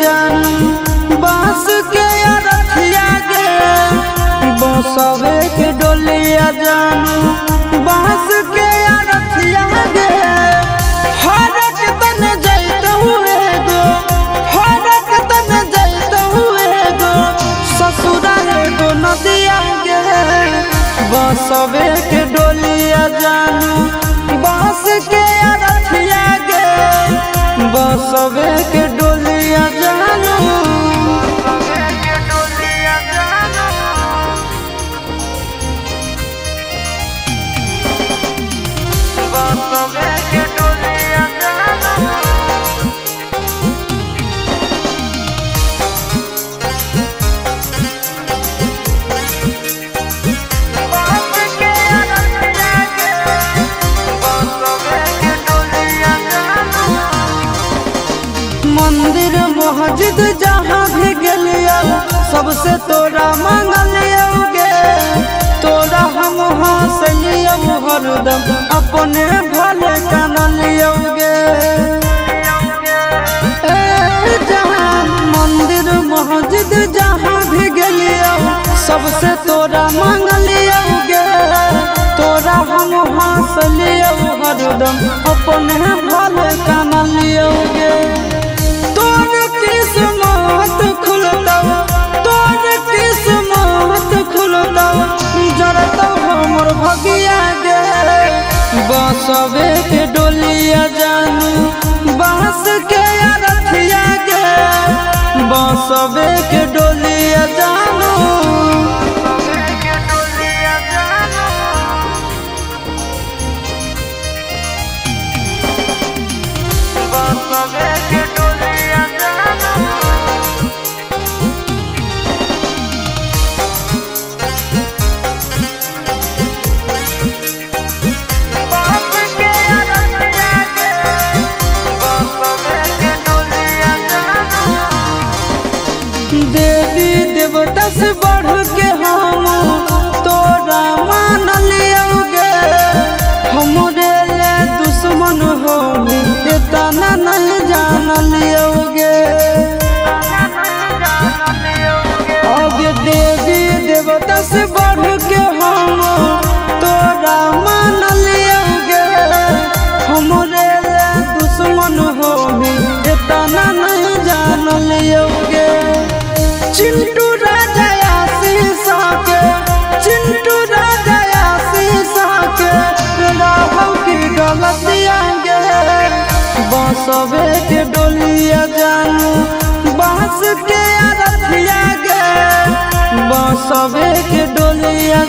जानू बांस के अरथिया गे बसवे के डोलिया जानू बांस के अरथिया गे हरक तन जैत हुए गो हरक तन जैत हुए गो ससुरा गो नदिया गे बसवे के डोलिया जानू बांस के अरथिया गे बसवे के डोलिया जानू मंदिर मस्जिद जहाँ भी गलिया सबसे तोरा मांगलिया गे तोरा हम हंसलिया हरदम अपने भले कानलिया गे जहाँ मंदिर मस्जिद जहाँ भी गलिया सबसे तोरा मांगलिया गे तोरा हम हंसलिया हरदम अपने भले कानलिया गे तोर किस्मत खुलता तोर किस्मत खुलता जरता हमर भगिया गे बसवे के डोलिया जानू बांस के अरथिया गे बसवे के डोलिया जानू बसवे के देवी देवता से बढ़ के हम तोरा मान लियोगे हमरे ले दुश्मन हो इतना नहीं जान लियोगे आगे देवी देवता से बढ़ के हम तोरा मान लियोगे हमरे ले दुश्मन हो इतना नहीं जान लियोगे चिंटू राजा शीशा के चिंटू राजा शीशा के राहुल की डोलिया गे बसवे के डोलिया जानू बांस के अरथिया गे बसवे के डोलिया